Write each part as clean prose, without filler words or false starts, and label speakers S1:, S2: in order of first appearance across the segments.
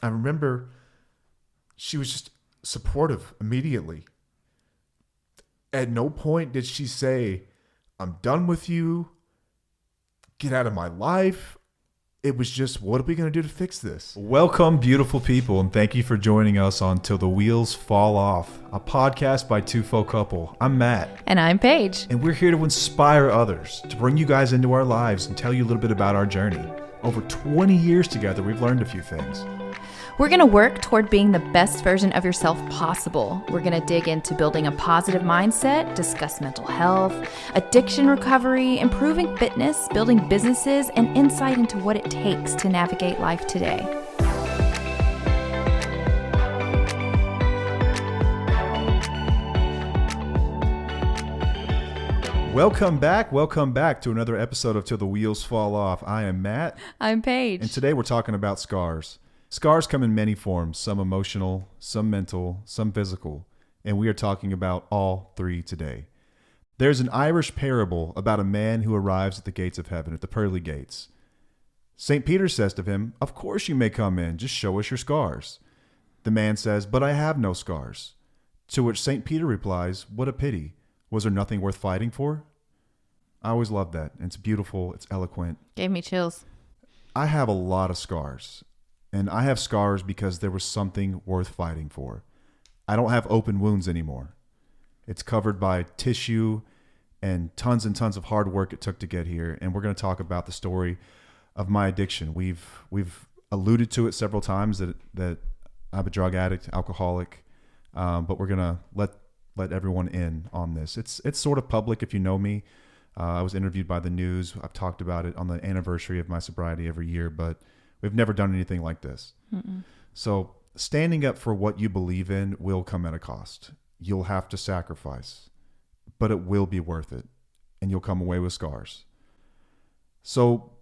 S1: I remember she was just supportive immediately. At no point did she say, I'm done with you. Get out of my life. It was just, what are we going to do to fix this?
S2: Welcome, beautiful people, and thank you for joining us on Till the Wheels Fall Off, a podcast by Two Folk Couple. I'm Matt.
S3: And I'm Paige.
S2: And we're here to inspire others, to bring you guys into our lives and tell you a little bit about our journey. Over 20 years together, we've learned a few things.
S3: We're going to work toward being the best version of yourself possible. We're going to dig into building a positive mindset, discuss mental health, addiction recovery, improving fitness, building businesses, and insight into what it takes to navigate life today.
S2: Welcome back to another episode of Till the Wheels Fall Off. I am Matt.
S3: I'm Paige.
S2: And today we're talking about scars. Scars come in many forms, some emotional, some mental, some physical, and we are talking about all three today. There's an Irish parable about a man who arrives at the gates of heaven, at the pearly gates. St. Peter says to him, "Of course you may come in, just show us your scars." The man says, "But I have no scars." To which St. Peter replies, "What a pity. Was there nothing worth fighting for?" I always love that. It's beautiful. It's eloquent.
S3: Gave me chills.
S2: I have a lot of scars. And I have scars because there was something worth fighting for. I don't have open wounds anymore. It's covered by tissue and tons of hard work it took to get here. And we're going to talk about the story of my addiction. We've alluded to it several times that I'm a drug addict, alcoholic, but we're going to let everyone in on this. It's sort of public if you know me. I was interviewed by the news. I've talked about it on the anniversary of my sobriety every year, but we've never done anything like this. Mm-mm. So standing up for what you believe in will come at a cost. You'll have to sacrifice, but it will be worth it, and you'll come away with scars. So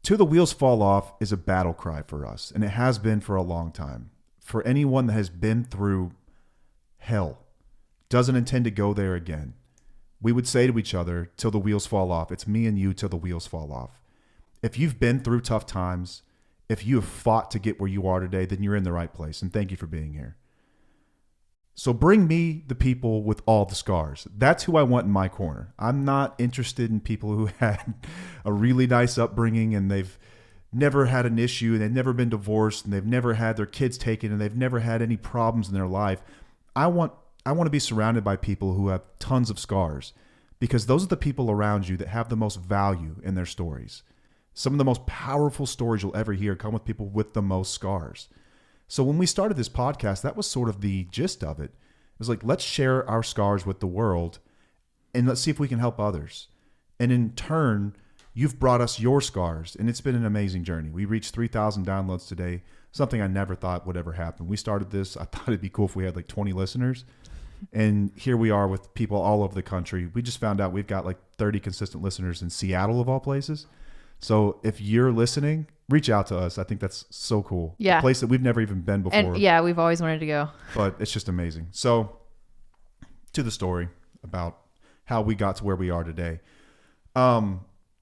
S2: Till the Wheels Fall Off is a battle cry for us, and it has been for a long time. For anyone that has been through hell, doesn't intend to go there again, we would say to each other, till the wheels fall off. It's me and you till the wheels fall off. If you've been through tough times, if you have fought to get where you are today, then you're in the right place. And thank you for being here. So bring me the people with all the scars. That's who I want in my corner. I'm not interested in people who had a really nice upbringing and they've never had an issue and they've never been divorced and they've never had their kids taken and they've never had any problems in their life. I want to be surrounded by people who have tons of scars, because those are the people around you that have the most value in their stories. Some of the most powerful stories you'll ever hear come with people with the most scars. So when we started this podcast, that was sort of the gist of it. It was like, let's share our scars with the world and let's see if we can help others. And in turn, you've brought us your scars, and it's been an amazing journey. We reached 3,000 downloads today, something I never thought would ever happen. We started this, I thought it'd be cool if we had like 20 listeners. And here we are with people all over the country. We just found out we've got like 30 consistent listeners in Seattle of all places. So if you're listening, reach out to us. I think that's so cool.
S3: Yeah.
S2: A place that we've never even been before.
S3: And yeah, we've always wanted to go.
S2: But it's just amazing. So to the story about how we got to where we are today. The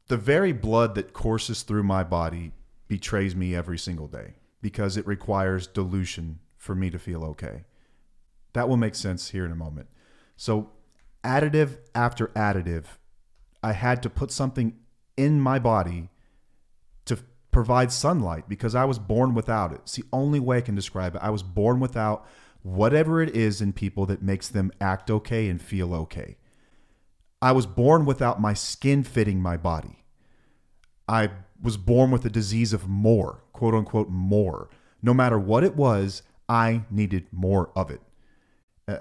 S2: very blood that courses through my body betrays me every single day because it requires dilution for me to feel okay. That will make sense here in a moment. So additive after additive, I had to put something in my body to provide sunlight because I was born without it. It's the only way I can describe it. I was born without whatever it is in people that makes them act okay and feel okay. I was born without my skin fitting my body. I was born with the disease of more, quote unquote, more. No matter what it was, I needed more of it.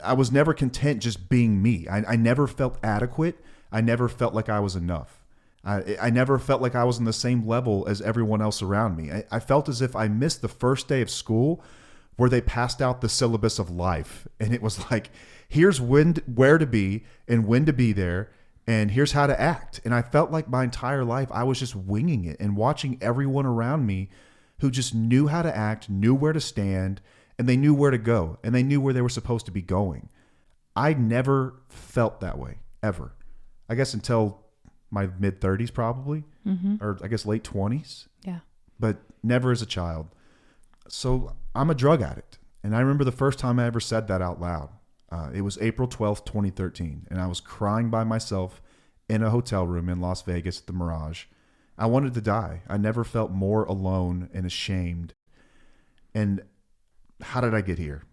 S2: I was never content just being me. I never felt adequate. I never felt like I was enough. I never felt like I was on the same level as everyone else around me. I felt as if I missed the first day of school where they passed out the syllabus of life. And it was like, here's where to be and when to be there. And here's how to act. And I felt like my entire life I was just winging it and watching everyone around me who just knew how to act, knew where to stand, and they knew where to go, and they knew where they were supposed to be going. I never felt that way, ever. I guess until my mid-30s probably, or I guess late 20s.
S3: Yeah.
S2: But never as a child. So I'm a drug addict. And I remember the first time I ever said that out loud. It was April 12th, 2013. And I was crying by myself in a hotel room in Las Vegas at the Mirage. I wanted to die. I never felt more alone and ashamed. And how did I get here?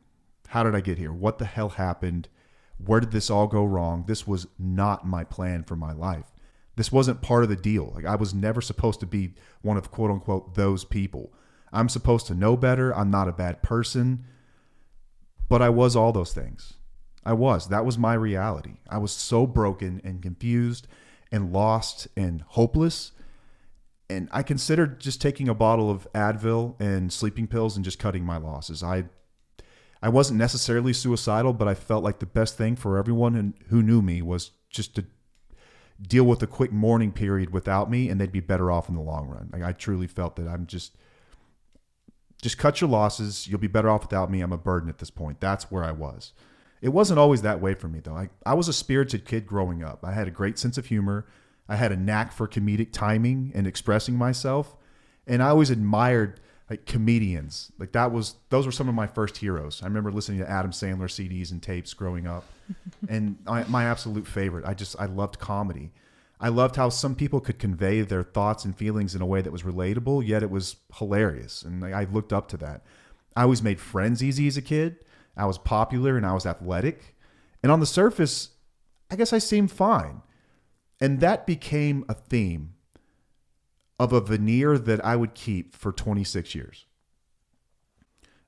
S2: How did I get here? What the hell happened? Where did this all go wrong? This was not my plan for my life. This wasn't part of the deal. Like, I was never supposed to be one of, quote unquote, those people. I'm supposed to know better. I'm not a bad person. But I was all those things. That was my reality. I was so broken and confused and lost and hopeless. And I considered just taking a bottle of Advil and sleeping pills and just cutting my losses. I wasn't necessarily suicidal, but I felt like the best thing for everyone who knew me was just to deal with a quick mourning period without me, and they'd be better off in the long run. Like, I truly felt that I'm just cut your losses. You'll be better off without me. I'm a burden at this point. That's where I was. It wasn't always that way for me, though. I was a spirited kid growing up. I had a great sense of humor. I had a knack for comedic timing and expressing myself. And I always admired like comedians. Like those were some of my first heroes. I remember listening to Adam Sandler CDs and tapes growing up. And my absolute favorite, I loved comedy. I loved how some people could convey their thoughts and feelings in a way that was relatable, yet it was hilarious. And I looked up to that. I always made friends easy as a kid. I was popular and I was athletic. And on the surface, I guess I seemed fine. And that became a theme of a veneer that I would keep for 26 years.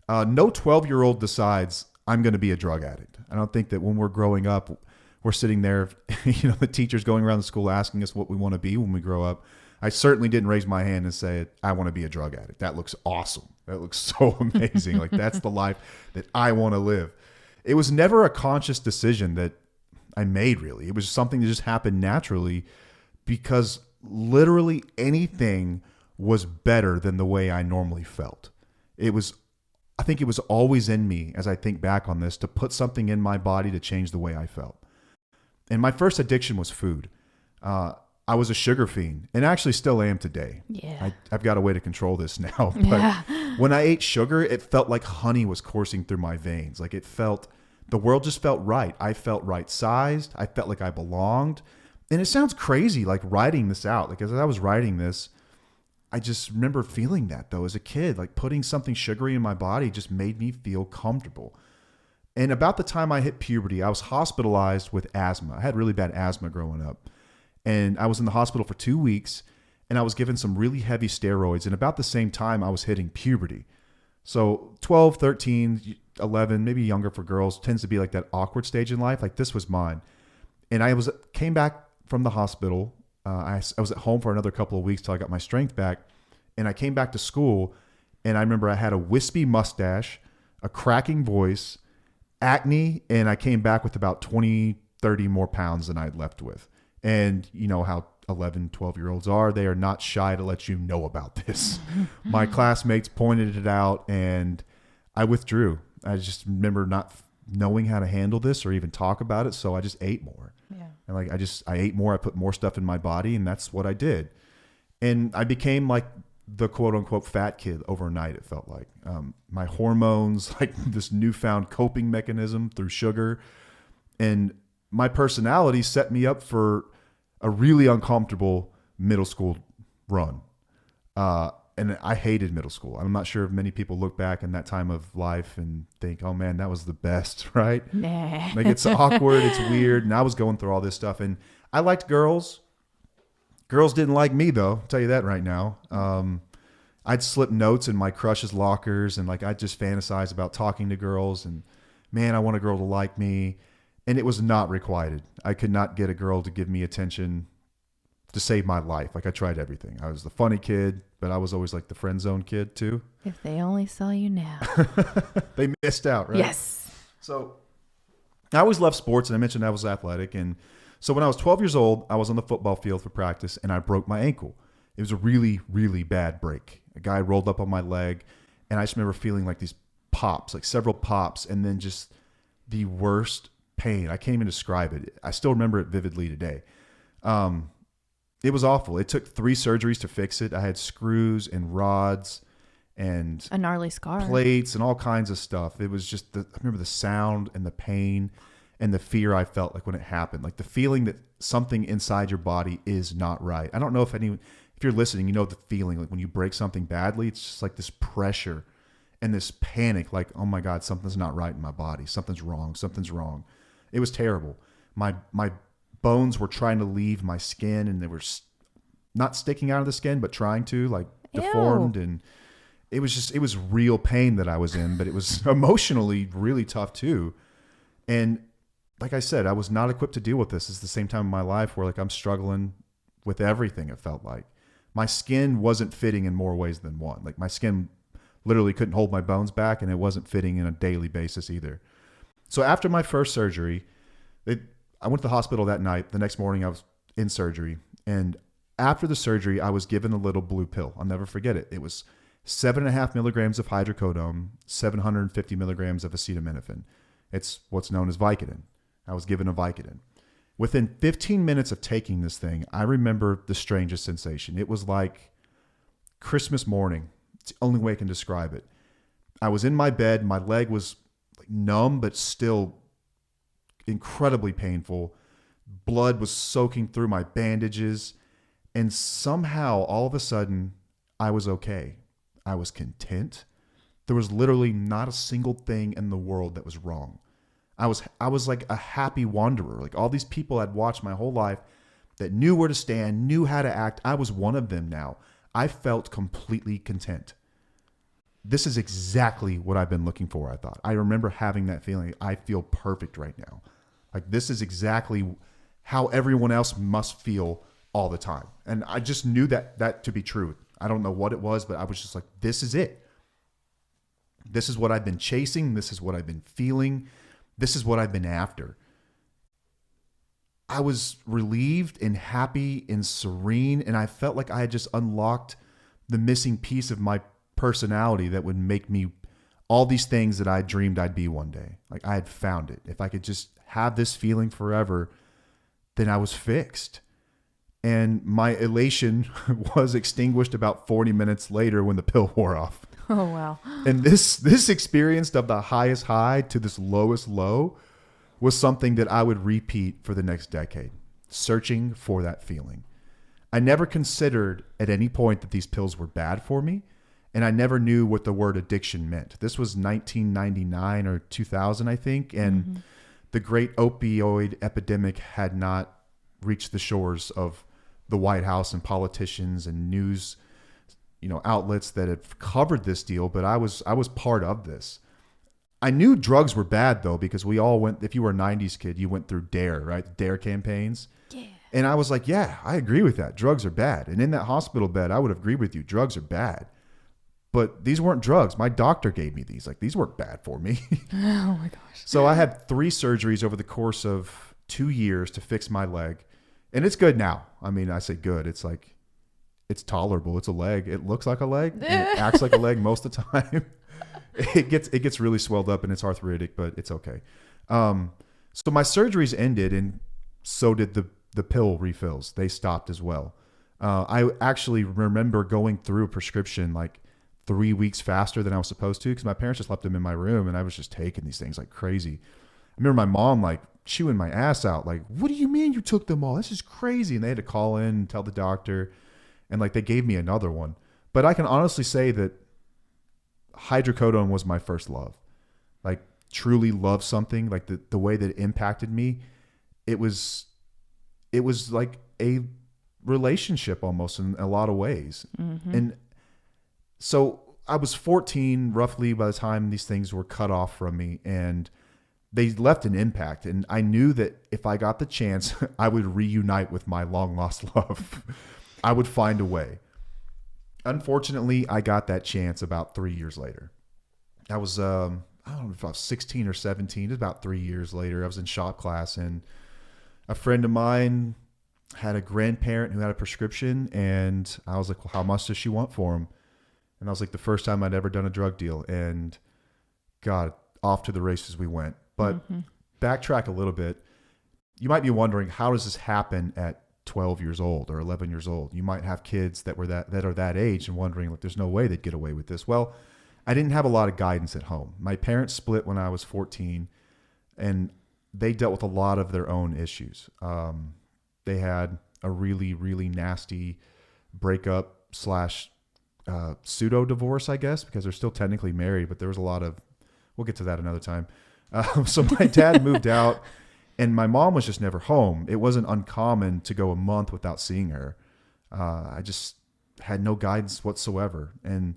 S2: No 12-year-old decides I'm going to be a drug addict. I don't think that when we're growing up, we're sitting there, the teachers going around the school asking us what we want to be when we grow up. I certainly didn't raise my hand and say, I want to be a drug addict. That looks awesome. That looks so amazing. Like, that's the life that I want to live. It was never a conscious decision that I made, really. It was something that just happened naturally because literally anything was better than the way I normally felt. I think it was always in me, as I think back on this, to put something in my body to change the way I felt. And my first addiction was food. I was a sugar fiend, and actually still am today.
S3: Yeah.
S2: I've got a way to control this now. But when I ate sugar, it felt like honey was coursing through my veins. Like, the world just felt right. I felt right-sized. I felt like I belonged. And it sounds crazy, like writing this out. Like, as I was writing this, I just remember feeling that, though, as a kid. Like, putting something sugary in my body just made me feel comfortable. And about the time I hit puberty, I was hospitalized with asthma. I had really bad asthma growing up. And I was in the hospital for 2 weeks, and I was given some really heavy steroids. And about the same time, I was hitting puberty. So 12, 13, 11, maybe younger for girls, tends to be like that awkward stage in life. Like, this was mine. And I came back from the hospital. I was at home for another couple of weeks till I got my strength back. And I came back to school, and I remember I had a wispy mustache, a cracking voice, acne, and I came back with about 20, 30 more pounds than I'd left with. And you know how 11, 12-year-olds are. They are not shy to let you know about this. My classmates pointed it out, and I withdrew. I just remember not knowing how to handle this or even talk about it, so I just ate more. Yeah. And I ate more. I put more stuff in my body, and that's what I did. And I became like the quote-unquote fat kid overnight, it felt like. My hormones, like this newfound coping mechanism through sugar. And my personality set me up for a really uncomfortable middle school run. And I hated middle school. I'm not sure if many people look back in that time of life and think, oh man, that was the best, right?
S3: Nah.
S2: Like, it's awkward, it's weird. And I was going through all this stuff. And I liked girls. Girls didn't like me, though. I'll tell you that right now. I'd slip notes in my crush's lockers, and like, I'd just fantasize about talking to girls, and man, I want a girl to like me. And it was not requited. I could not get a girl to give me attention to save my life. Like, I tried everything. I was the funny kid, but I was always like the friend zone kid too.
S3: If they only saw you now.
S2: They missed out, right?
S3: Yes.
S2: So I always loved sports, and I mentioned I was athletic. And so when I was 12 years old, I was on the football field for practice, and I broke my ankle. It was a really, really bad break. A guy rolled up on my leg, and I just remember feeling like these pops, like several pops, and then just the worst pain. I can't even describe it. I still remember it vividly today. It was awful. It took 3 surgeries to fix it. I had screws and rods and
S3: A gnarly scar.
S2: plates and all kinds of stuff. It was just I remember the sound and the pain and the fear I felt like when it happened, like the feeling that something inside your body is not right. I don't know if you're listening, you know the feeling like when you break something badly, it's just like this pressure and this panic, like, oh my God, something's not right in my body. Something's wrong. Something's wrong. It was terrible. My bones were trying to leave my skin, and they were not sticking out of the skin, but trying to, like, deformed. And it was real pain that I was in, but it was emotionally really tough too. And like I said, I was not equipped to deal with this. It's the same time in my life where, like, I'm struggling with everything. It felt like my skin wasn't fitting in more ways than one. Like, my skin literally couldn't hold my bones back, and it wasn't fitting in a daily basis either. So after my first surgery, I went to the hospital that night. The next morning I was in surgery. And after the surgery, I was given a little blue pill. I'll never forget it. It was 7.5 milligrams of hydrocodone, 750 milligrams of acetaminophen. It's what's known as Vicodin. I was given a Vicodin. Within 15 minutes of taking this thing, I remember the strangest sensation. It was like Christmas morning. It's the only way I can describe it. I was in my bed. My leg was like numb, but still incredibly painful. Blood was soaking through my bandages. And somehow, all of a sudden, I was okay. I was content. There was literally not a single thing in the world that was wrong. I was like a happy wanderer. Like, all these people I'd watched my whole life that knew where to stand, knew how to act. I was one of them now. I felt completely content. This is exactly what I've been looking for, I thought. I remember having that feeling. I feel perfect right now. Like, this is exactly how everyone else must feel all the time. And I just knew that to be true. I don't know what it was, but I was just like, this is it. This is what I've been chasing. This is what I've been feeling. This is what I've been after. I was relieved and happy and serene, and I felt like I had just unlocked the missing piece of my personality that would make me all these things that I dreamed I'd be one day. Like, I had found it. If I could just have this feeling forever, then I was fixed. And my elation was extinguished about 40 minutes later when the pill wore off.
S3: Oh, wow.
S2: And this experience of the highest high to this lowest low was something that I would repeat for the next decade, searching for that feeling. I never considered at any point that these pills were bad for me, and I never knew what the word addiction meant. This was 1999 or 2000, I think, and the great opioid epidemic had not reached the shores of the White House and politicians and news, outlets that had covered this deal, but I was part of this. I knew drugs were bad, though, because we all went, if you were a 90s kid, you went through DARE, right? DARE campaigns. Yeah. And I was like, yeah, I agree with that. Drugs are bad. And in that hospital bed, I would have agreed with you. Drugs are bad. But these weren't drugs. My doctor gave me these. Like, these weren't bad for me.
S3: Oh, my gosh.
S2: So I had 3 surgeries over the course of 2 years to fix my leg. And it's good now. I mean, I say good. It's like, it's tolerable. It's a leg. It looks like a leg. And it acts like a leg most of the time. It gets really swelled up and it's arthritic, but it's okay. So my surgeries ended, and so did the pill refills. They stopped as well. I actually remember going through a prescription like 3 weeks faster than I was supposed to, because my parents just left them in my room, and I was just taking these things like crazy. I remember my mom like chewing my ass out, like, "What do you mean you took them all? This is crazy." And they had to call in and tell the doctor, and like they gave me another one. But I can honestly say that hydrocodone was my first love. Like, truly love something, like the way that it impacted me. It was like a relationship almost in a lot of ways. And so I was 14 roughly by the time these things were cut off from me, and they left an impact. And I knew that if I got the chance, I would reunite with my long lost love. I would find a way. Unfortunately, I got that chance about 3 years later. I was, I don't know if I was 16 or 17, about 3 years later. I was in shop class, and a friend of mine had a grandparent who had a prescription, and I was like, well, how much does she want for him? And I was like, the first time I'd ever done a drug deal, and God, off to the races we went. But backtrack a little bit. You might be wondering, how does this happen at 12 years old or 11 years old. You might have kids that are that age and wondering, like, there's no way they'd get away with this. Well, I didn't have a lot of guidance at home. My parents split when I was 14, and they dealt with a lot of their own issues. They had a really, really nasty breakup slash pseudo divorce, I guess, because they're still technically married, but there was a lot of, we'll get to that another time. So my dad moved out, and my mom was just never home. It wasn't uncommon to go a month without seeing her. I just had no guidance whatsoever. And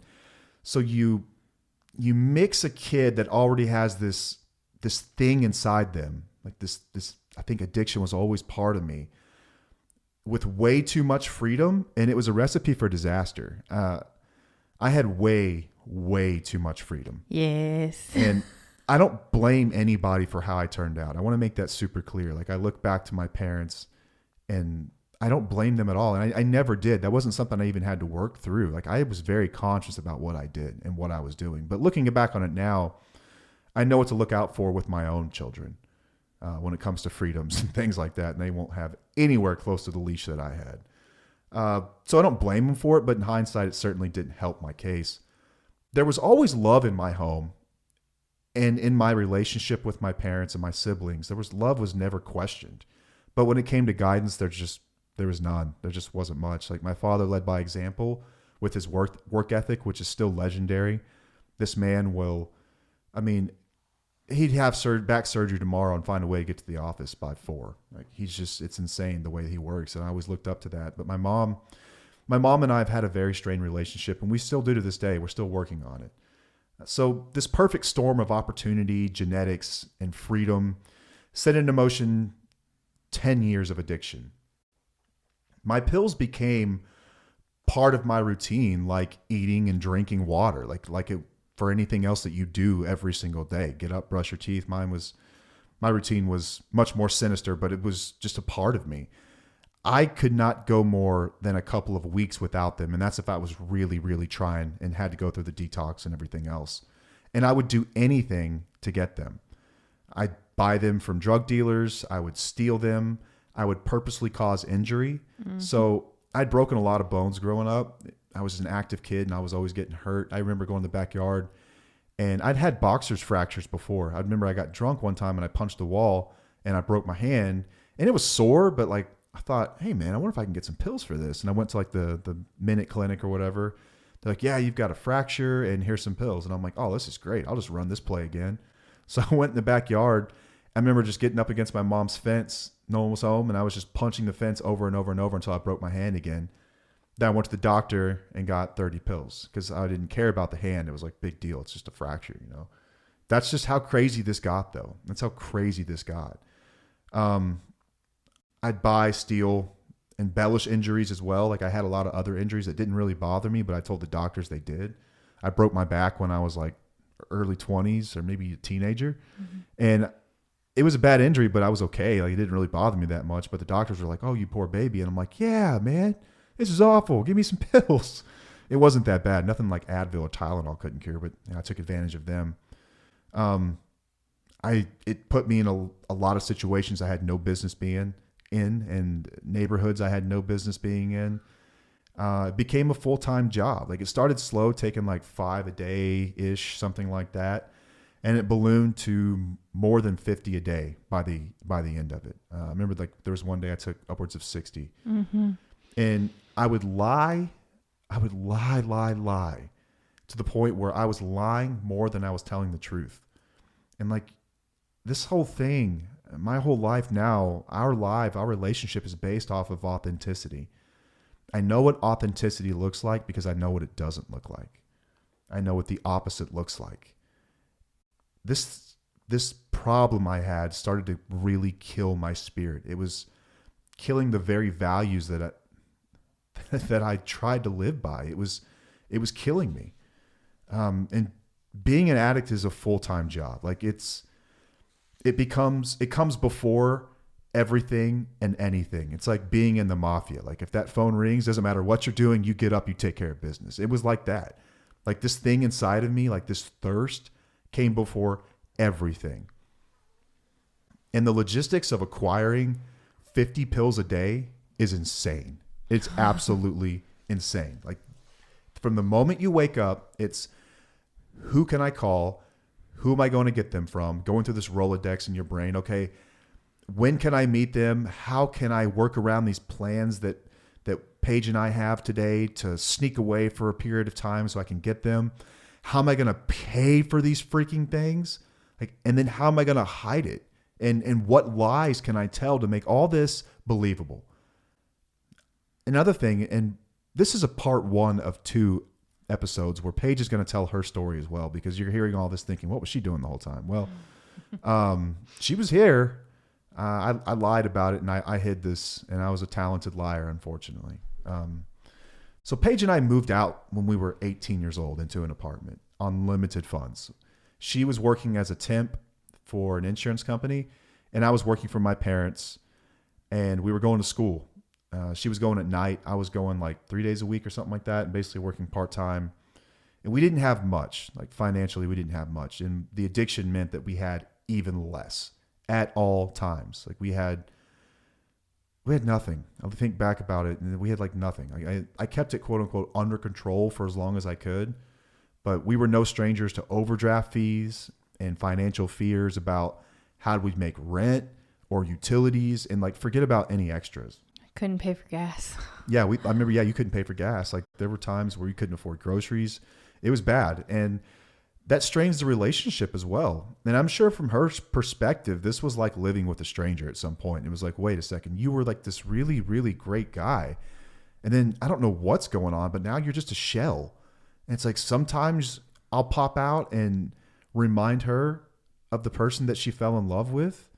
S2: so you mix a kid that already has this thing inside them, like this, I think addiction was always part of me, with way too much freedom, and it was a recipe for disaster. I had way too much freedom.
S3: Yes.
S2: And I don't blame anybody for how I turned out. I want to make that super clear. Like, I look back to my parents and I don't blame them at all. And I never did. That wasn't something I even had to work through. Like, I was very conscious about what I did and what I was doing. But looking back on it now, I know what to look out for with my own children when it comes to freedoms and things like that. And they won't have anywhere close to the leash that I had. So I don't blame them for it, but in hindsight, it certainly didn't help my case. There was always love in my home. And in my relationship with my parents and my siblings, love was never questioned. But when it came to guidance, there was none. There just wasn't much. Like, my father led by example with his work ethic, which is still legendary. This man he'd have back surgery tomorrow and find a way to get to the office by 4. Like, it's insane the way he works. And I always looked up to that. But my mom and I have had a very strained relationship, and we still do to this day. We're still working on it. So this perfect storm of opportunity, genetics, and freedom set into motion 10 years of addiction. My pills became part of my routine, like eating and drinking water, like it for anything else that you do every single day. Get up, brush your teeth. My routine was much more sinister, but it was just a part of me. I could not go more than a couple of weeks without them. And that's if I was really, really trying and had to go through the detox and everything else. And I would do anything to get them. I'd buy them from drug dealers. I would steal them. I would purposely cause injury. Mm-hmm. So I'd broken a lot of bones growing up. I was an active kid and I was always getting hurt. I remember going to the backyard and I'd had boxer's fractures before. I remember I got drunk one time and I punched the wall and I broke my hand, and it was sore, but like, I thought, hey man, I wonder if I can get some pills for this. And I went to like the Minute Clinic or whatever. They're like, yeah, you've got a fracture and here's some pills. And I'm like, oh, this is great. I'll just run this play again. So I went in the backyard. I remember just getting up against my mom's fence. No one was home. And I was just punching the fence over and over and over until I broke my hand again. Then I went to the doctor and got 30 pills because I didn't care about the hand. It was like, big deal. It's just a fracture, you know. That's just how crazy this got, though. That's how crazy this got. I'd buy, steal, embellish injuries as well. Like, I had a lot of other injuries that didn't really bother me, but I told the doctors they did. I broke my back when I was like early 20s or maybe a teenager. Mm-hmm. And it was a bad injury, but I was okay. Like, it didn't really bother me that much. But the doctors were like, oh, you poor baby. And I'm like, yeah, man, this is awful. Give me some pills. It wasn't that bad. Nothing like Advil or Tylenol couldn't cure, but I took advantage of them. It put me in a lot of situations I had no business being in, and neighborhoods I had no business being in. It became a full-time job. Like, it started slow, taking like 5 a day ish, something like that. And it ballooned to more than 50 a day by the end of it. I remember like there was one day I took upwards of 60. Mm-hmm. And I would lie to the point where I was lying more than I was telling the truth. And like, this whole thing, my whole life now, our relationship is based off of authenticity. I know what authenticity looks like because I know what it doesn't look like. I know what the opposite looks like. This problem I had started to really kill my spirit. It was killing the very values that I tried to live by. It was killing me. And being an addict is a full-time job. Like, it comes before everything and anything. It's like being in the mafia. Like, if that phone rings, doesn't matter what you're doing, you get up, you take care of business. It was like that. Like, this thing inside of me, like this thirst, came before everything. And the logistics of acquiring 50 pills a day is insane. It's absolutely insane. Like from the moment you wake up, it's who can I call? Who am I going to get them from? Going through this Rolodex in your brain. Okay, when can I meet them? How can I work around these plans that Paige and I have today to sneak away for a period of time so I can get them? How am I going to pay for these freaking things? Like, and then how am I going to hide it? And what lies can I tell to make all this believable? Another thing, and this is a part 1 of 2 episodes where Paige is going to tell her story as well, because you're hearing all this thinking, what was she doing the whole time? Well, she was here. I lied about it, and I hid this, and I was a talented liar, unfortunately. So Paige and I moved out when we were 18 years old into an apartment on limited funds. She was working as a temp for an insurance company, and I was working for my parents, and we were going to school. She was going at night. I was going like 3 days a week or something like that, and basically working part-time. And we didn't have much. Like financially, we didn't have much. And the addiction meant that we had even less at all times. Like we had nothing. I think back about it, and we had like nothing. I kept it quote unquote under control for as long as I could, but we were no strangers to overdraft fees and financial fears about how do we make rent or utilities, and like forget about any extras.
S3: Couldn't pay for gas.
S2: Yeah, I remember. Yeah, you couldn't pay for gas. Like there were times where you couldn't afford groceries. It was bad, and that strains the relationship as well. And I'm sure from her perspective, this was like living with a stranger at some point. It was like, wait a second, you were like this really, really great guy, and then I don't know what's going on, but now you're just a shell. And it's like sometimes I'll pop out and remind her of the person that she fell in love with,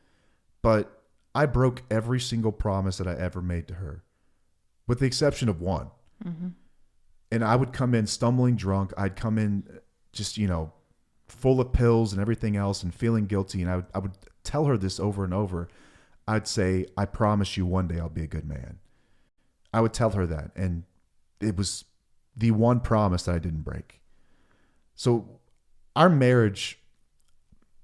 S2: but I broke every single promise that I ever made to her, with the exception of one. Mm-hmm. And I would come in stumbling drunk. I'd come in just, full of pills and everything else and feeling guilty. And I would tell her this over and over. I'd say, I promise you one day I'll be a good man. I would tell her that. And it was the one promise that I didn't break. So our marriage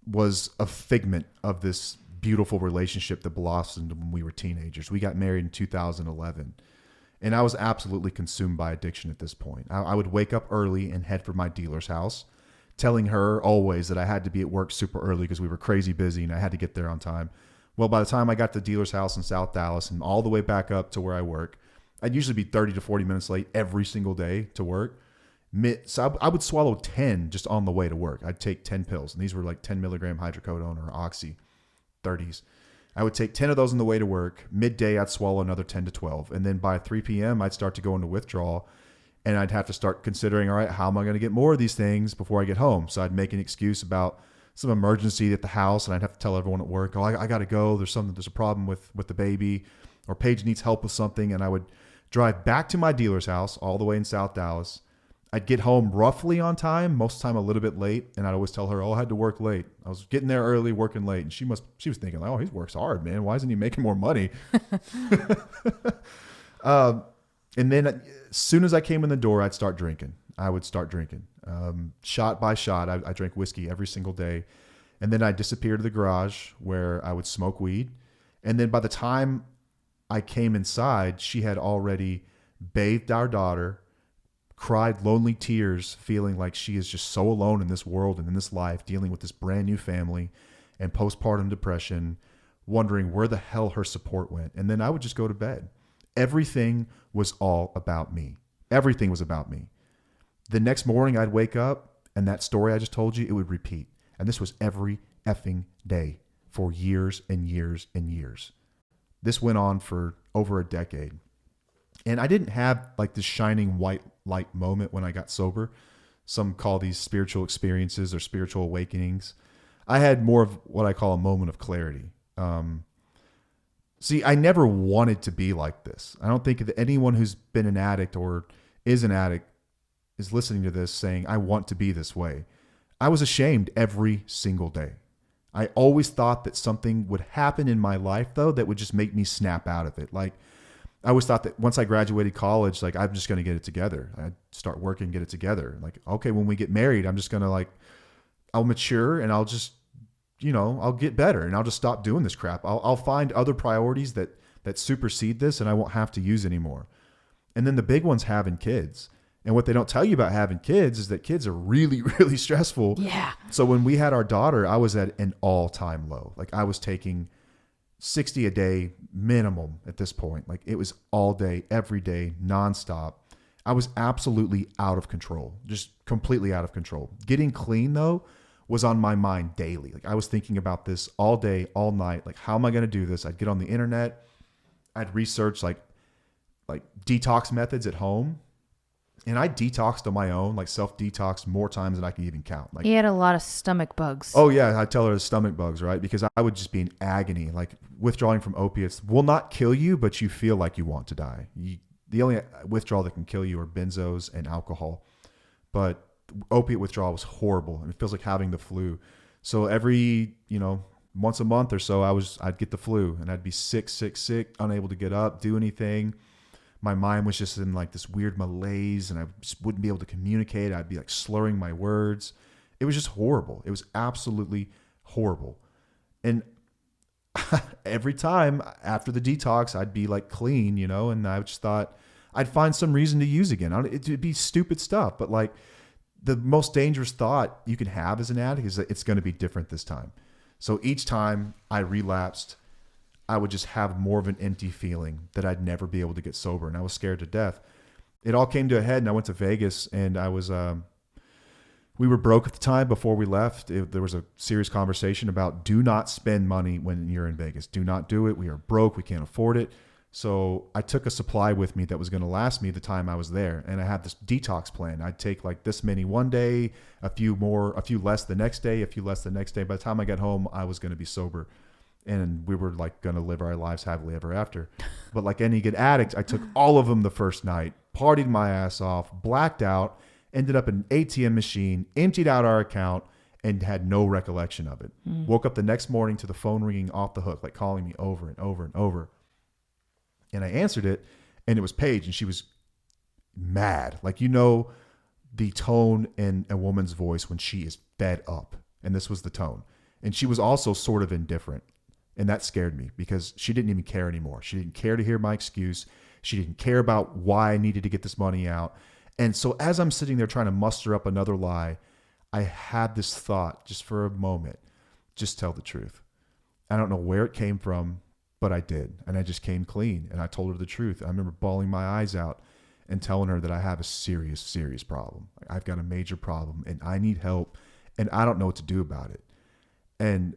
S2: was a figment of this beautiful relationship that blossomed when we were teenagers. We got married in 2011, and I was absolutely consumed by addiction at this point. I would wake up early and head for my dealer's house, telling her always that I had to be at work super early because we were crazy busy and I had to get there on time. Well, by the time I got to the dealer's house in South Dallas and all the way back up to where I work, I'd usually be 30 to 40 minutes late every single day to work. So I would swallow 10 just on the way to work. I'd take 10 pills, and these were like 10 milligram hydrocodone or oxy 30s. I would take 10 of those on the way to work. Midday, I'd swallow another 10 to 12. And then by 3 p.m., I'd start to go into withdrawal, and I'd have to start considering, all right, how am I going to get more of these things before I get home? So I'd make an excuse about some emergency at the house, and I'd have to tell everyone at work, oh, I got to go. There's a problem with the baby, or Paige needs help with something. And I would drive back to my dealer's house all the way in South Dallas. I'd get home roughly on time, most of the time a little bit late. And I'd always tell her, oh, I had to work late. I was getting there early, working late. And she was thinking, oh, he works hard, man. Why isn't he making more money? And then as soon as I came in the door, I'd start drinking. I would start drinking. Shot by shot, I drank whiskey every single day. And then I'd disappear to the garage where I would smoke weed. And then by the time I came inside, she had already bathed our daughter, cried lonely tears, feeling like she is just so alone in this world and in this life, dealing with this brand new family and postpartum depression, wondering where the hell her support went. And then I would just go to bed. Everything was all about me. Everything was about me. The next morning I'd wake up, and that story I just told you, it would repeat. And this was every effing day for years and years and years. This went on for over a decade. And I didn't have like this shining white light moment when I got sober. Some call these spiritual experiences or spiritual awakenings. I had more of what I call a moment of clarity. See, I never wanted to be like this. I don't think that anyone who's been an addict or is an addict is listening to this saying, I want to be this way. I was ashamed every single day. I always thought that something would happen in my life, though, that would just make me snap out of it. Like, I always thought that once I graduated college, like, I'm just going to get it together. I'd start working, get it together. Like, okay, when we get married, I'm just going to I'll mature and I'll just, I'll get better and I'll just stop doing this crap. I'll find other priorities that that supersede this and I won't have to use anymore. And then the big one's having kids. And what they don't tell you about having kids is that kids are really, really stressful.
S3: Yeah.
S2: So when we had our daughter, I was at an all-time low. Like I was taking 60 a day minimum at this point. Like it was all day, every day, nonstop. I was absolutely out of control, just completely out of control. Getting clean though was on my mind daily. Like I was thinking about this all day, all night. Like, how am I going to do this? I'd get on the internet. I'd research like detox methods at home. And I detoxed on my own, like self-detoxed more times than I can even count. Like
S3: He had a lot of stomach bugs.
S2: Oh yeah, I tell her the stomach bugs, right? Because I would just be in agony. Like withdrawing from opiates will not kill you, but you feel like you want to die. The only withdrawal that can kill you are benzos and alcohol. But opiate withdrawal was horrible, and it feels like having the flu. So every, once a month or so, I'd get the flu, and I'd be sick, unable to get up, do anything. My mind was just in like this weird malaise, and I just wouldn't be able to communicate. I'd be like slurring my words. It was just horrible. It was absolutely horrible. And every time after the detox, I'd be like clean, and I just thought I'd find some reason to use again. It'd be stupid stuff, but like the most dangerous thought you can have as an addict is that it's going to be different this time. So each time I relapsed, I would just have more of an empty feeling that I'd never be able to get sober. And I was scared to death. It all came to a head, and I went to Vegas, and I was, we were broke at the time before we left. There was a serious conversation about do not spend money when you're in Vegas. Do not do it. We are broke. We can't afford it. So I took a supply with me that was going to last me the time I was there. And I had this detox plan. I'd take like this many one day, a few less the next day, a few less the next day. By the time I got home, I was going to be sober. And we were like going to live our lives happily ever after. But like any good addict, I took all of them the first night, partied my ass off, blacked out, ended up in an ATM machine, emptied out our account, and had no recollection of it. Woke up the next morning to the phone ringing off the hook, like calling me over and over and over. And I answered it, and it was Paige, and she was mad. Like, the tone in a woman's voice when she is fed up. And this was the tone. And she was also sort of indifferent. And that scared me because she didn't even care anymore. She didn't care to hear my excuse. She didn't care about why I needed to get this money out. And so as I'm sitting there trying to muster up another lie, I had this thought just for a moment, just tell the truth. I don't know where it came from, but I did. And I just came clean and I told her the truth. I remember bawling my eyes out and telling her that I have a serious, serious problem. I've got a major problem and I need help and I don't know what to do about it. And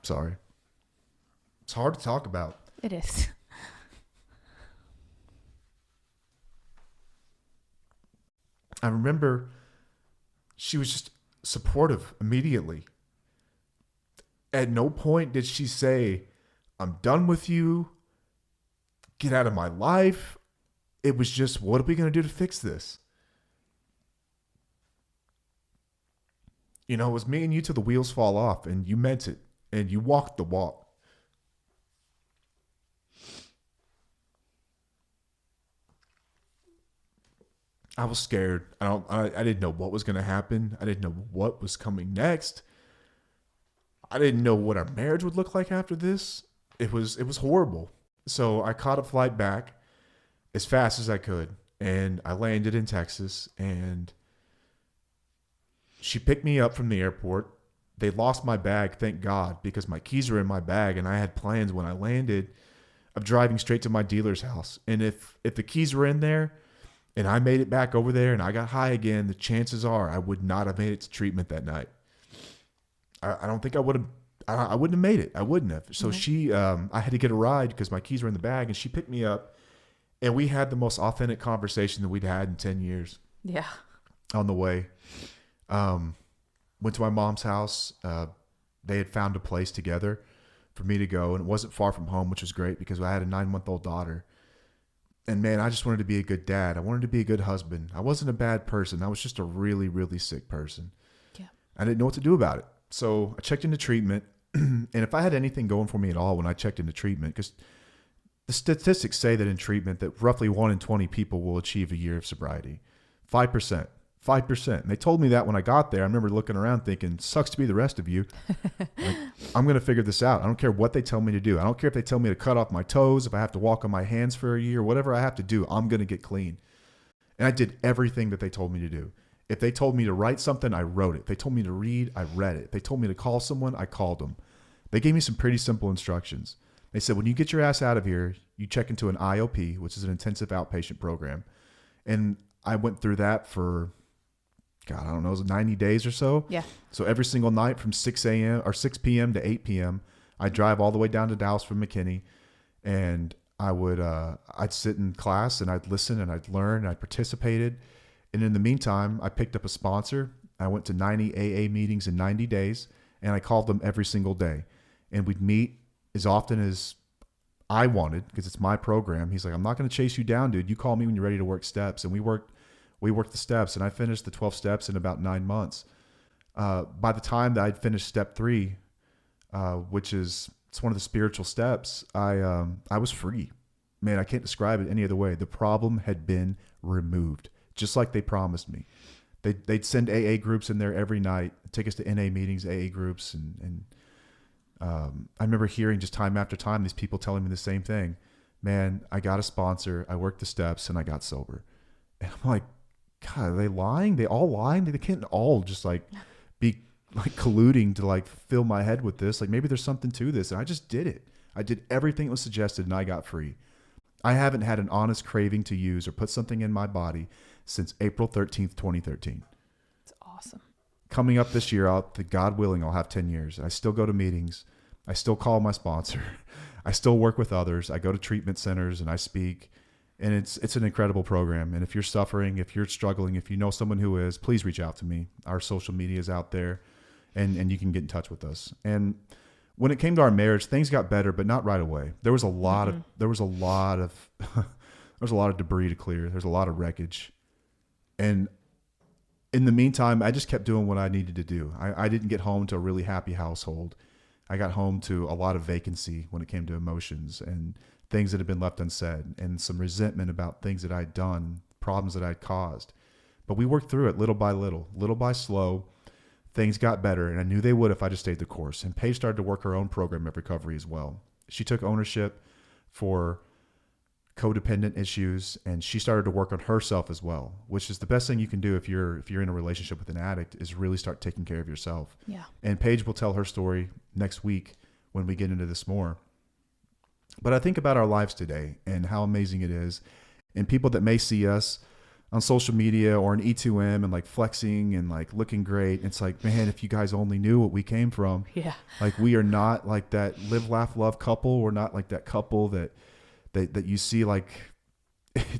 S2: sorry. It's hard to talk about.
S3: It is.
S1: I remember she was just supportive immediately. At no point did she say, I'm done with you. Get out of my life. It was just, what are we going to do to fix this? It was me and you till the wheels fall off, and you meant it, and you walked the walk. I was scared. I didn't know what was going to happen. I didn't know what was coming next. I didn't know what our marriage would look like after this. It was horrible. So I caught a flight back as fast as I could, and I landed in Texas, and she picked me up from the airport. They lost my bag, thank God, because my keys were in my bag, and I had plans when I landed of driving straight to my dealer's house. And if the keys were in there and I made it back over there and I got high again, the chances are I would not have made it to treatment that night. I don't think I would have. I wouldn't have made it. I wouldn't have. So I had to get a ride because my keys were in the bag, and she picked me up, and we had the most authentic conversation that we'd had in 10 years.
S3: Yeah.
S1: On the way. Went to my mom's house. They had found a place together for me to go, and it wasn't far from home, which was great because I had a 9-month-old daughter. And man, I just wanted to be a good dad. I wanted to be a good husband. I wasn't a bad person. I was just a really, really sick person.
S3: Yeah.
S1: I didn't know what to do about it. So I checked into treatment. And if I had anything going for me at all when I checked into treatment, because the statistics say that in treatment that roughly 1 in 20 people will achieve a year of sobriety. 5%.
S2: 5%. And they told me that when I got there. I remember looking around thinking, sucks to be the rest of you. Like, I'm going to figure this out. I don't care what they tell me to do. I don't care if they tell me to cut off my toes, if I have to walk on my hands for a year, whatever I have to do, I'm going to get clean. And I did everything that they told me to do. If they told me to write something, I wrote it. If they told me to read, I read it. If they told me to call someone, I called them. They gave me some pretty simple instructions. They said, when you get your ass out of here, you check into an IOP, which is an intensive outpatient program. And I went through that for, God, I don't know, it was 90 days or so.
S3: Yeah.
S2: So every single night from 6 a.m. or 6 p.m. to 8 p.m., I'd drive all the way down to Dallas from McKinney, and I'd sit in class and I'd listen and I'd learn and I participated. And in the meantime, I picked up a sponsor. I went to 90 AA meetings in 90 days, and I called them every single day. And we'd meet as often as I wanted, because it's my program. He's like, I'm not going to chase you down, dude. You call me when you're ready to work steps. And we worked the steps, and I finished the 12 steps in about 9 months. By the time that I'd finished step 3, which is, it's one of the spiritual steps, I was free. Man, I can't describe it any other way. The problem had been removed, just like they promised me. They'd send AA groups in there every night, take us to NA meetings, AA groups, and I remember hearing just time after time these people telling me the same thing. Man, I got a sponsor, I worked the steps, and I got sober. And I'm like, God, are they lying? They all lying? They can't all just like be like colluding to like fill my head with this. Like maybe there's something to this. And I just did it. I did everything that was suggested, and I got free. I haven't had an honest craving to use or put something in my body since April 13th, 2013.
S3: It's awesome.
S2: Coming up this year, God willing, I'll have 10 years. I still go to meetings. I still call my sponsor. I still work with others. I go to treatment centers and I speak. And it's an incredible program. And if you're suffering, if you're struggling, if you know someone who is, please reach out to me. Our social media is out there, and you can get in touch with us. And when it came to our marriage, things got better, but not right away. There was a lot of debris to clear. There's a lot of wreckage. And in the meantime, I just kept doing what I needed to do. I didn't get home to a really happy household. I got home to a lot of vacancy when it came to emotions and things that had been left unsaid, and some resentment about things that I'd done, problems that I'd caused. But we worked through it little by slow. Things got better, and I knew they would if I just stayed the course. And Paige started to work her own program of recovery as well. She took ownership for codependent issues, and she started to work on herself as well, which is the best thing you can do if you're in a relationship with an addict, is really start taking care of yourself.
S3: Yeah. And
S2: Paige will tell her story next week when we get into this more. But I think about our lives today and how amazing it is, and people that may see us on social media or in E2M and like flexing and like looking great. It's like, man, if you guys only knew what we came from.
S3: Yeah.
S2: Like, we are not like that live, laugh, love couple. We're not like that couple that you see like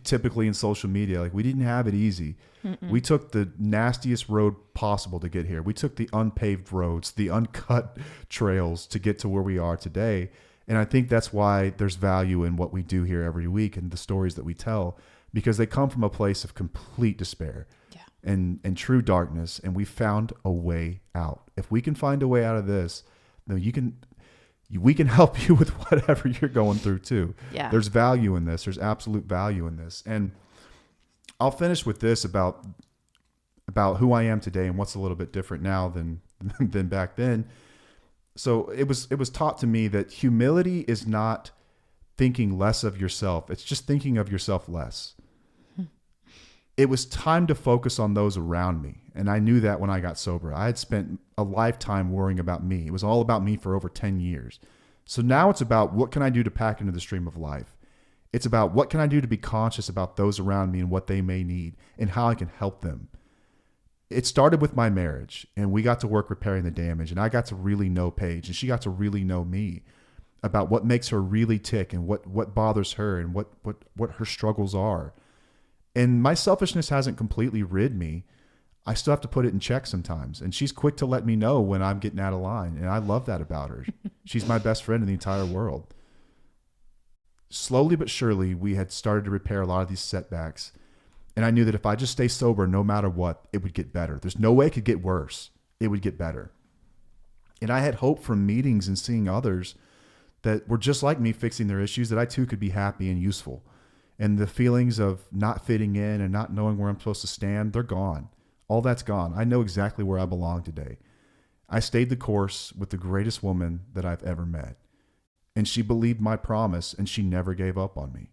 S2: typically in social media. Like, we didn't have it easy. Mm-mm. We took the nastiest road possible to get here. We took the unpaved roads, the uncut trails to get to where we are today. And I think that's why there's value in what we do here every week and the stories that we tell, because they come from a place of complete despair and true darkness. And we found a way out. If we can find a way out of this, then we can help you with whatever you're going through too.
S3: Yeah.
S2: There's value in this. There's absolute value in this. And I'll finish with this about who I am today and what's a little bit different now than back then. So it was taught to me that humility is not thinking less of yourself. It's just thinking of yourself less. It was time to focus on those around me. And I knew that when I got sober. I had spent a lifetime worrying about me. It was all about me for over 10 years. So now it's about, what can I do to pack into the stream of life? It's about, what can I do to be conscious about those around me and what they may need and how I can help them. It started with my marriage, and we got to work repairing the damage, and I got to really know Paige, and she got to really know me about what makes her really tick and what bothers her and what her struggles are. And my selfishness hasn't completely rid me. I still have to put it in check sometimes, and she's quick to let me know when I'm getting out of line, and I love that about her. She's my best friend in the entire world. Slowly but surely, we had started to repair a lot of these setbacks. And I knew that if I just stay sober, no matter what, it would get better. There's no way it could get worse. It would get better. And I had hope from meetings and seeing others that were just like me fixing their issues, that I too could be happy and useful. And the feelings of not fitting in and not knowing where I'm supposed to stand, they're gone. All that's gone. I know exactly where I belong today. I stayed the course with the greatest woman that I've ever met. And she believed my promise, and she never gave up on me.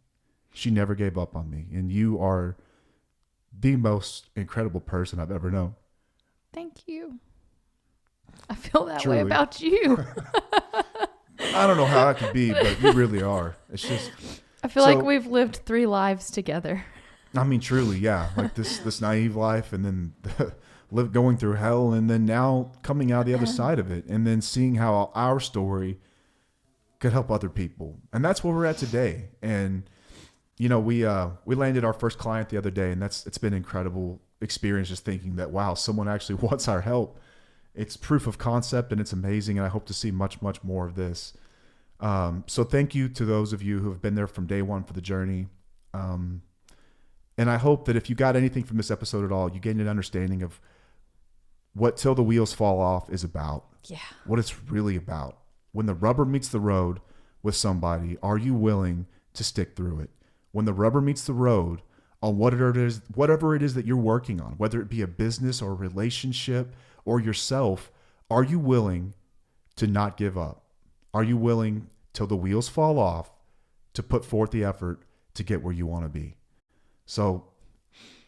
S2: She never gave up on me. And you are the most incredible person I've ever known.
S3: Thank you. I feel that
S1: Truly.
S3: way about you.
S1: I don't know how I could be, but you really are. It's just,
S3: I feel like we've lived 3 lives together.
S1: I mean, truly, yeah. Like this naive life, and then going through hell, and then now coming out the other side of it, and then seeing how our story could help other people. And that's where we're at today. And, you know, we landed our first client the other day, and it's been an incredible experience just thinking that, wow, someone actually wants our help. It's proof of concept, and it's amazing. And I hope to see much, much more of this. So thank you to those of you who have been there from day one for the journey. And I hope that if you got anything from this episode at all, you gained an understanding of what Till the Wheels Fall Off is about.
S3: Yeah.
S1: What it's really about. When the rubber meets the road with somebody, are you willing to stick through it? When the rubber meets the road on whatever it is that you're working on, whether it be a business or a relationship or yourself, are you willing to not give up? Are you willing, till the wheels fall off, to put forth the effort to get where you want to be? So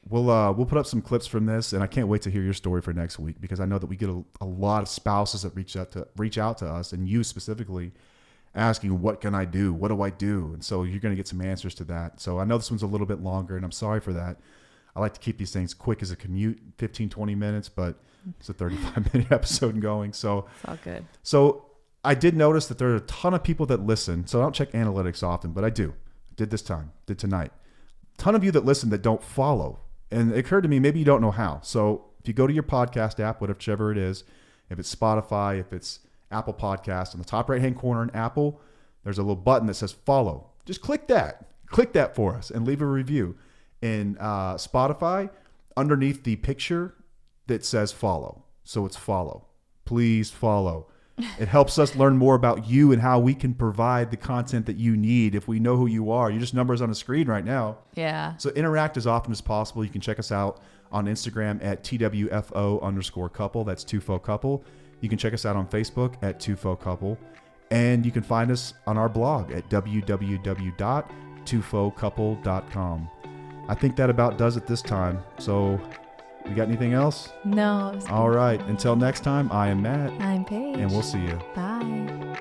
S1: we'll put up some clips from this, and I can't wait to hear your story for next week, because I know that we get a lot of spouses that reach out to us, and you specifically, asking, what can I do? What do I do? And so you're going to get some answers to that. So I know this one's a little bit longer, and I'm sorry for that. I like to keep these things quick as a commute, 15, 20 minutes, but it's a 35-minute episode going. So
S3: It's all good.
S1: So I did notice that there are a ton of people that listen. So I don't check analytics often, but I do. I did this time, did tonight. A ton of you that listen that don't follow. And it occurred to me, maybe you don't know how. So if you go to your podcast app, whichever it is, if it's Spotify, if it's Apple Podcast, on the top right-hand corner in Apple, there's a little button that says follow. Just click that. Click that for us and leave a review. In Spotify, underneath the picture that says follow. So it's follow. Please follow. It helps us learn more about you and how we can provide the content that you need. If we know who you are, your just numbers on the screen right now.
S3: Yeah.
S1: So interact as often as possible. You can check us out on Instagram at TWFO_couple. That's Tufo Couple. You can check us out on Facebook at Tufo Couple. And you can find us on our blog at www.tufocouple.com. I think that about does it this time. So you got anything else?
S3: No.
S1: All right. Until next time, I am Matt.
S3: I'm Paige.
S1: And we'll see you.
S3: Bye.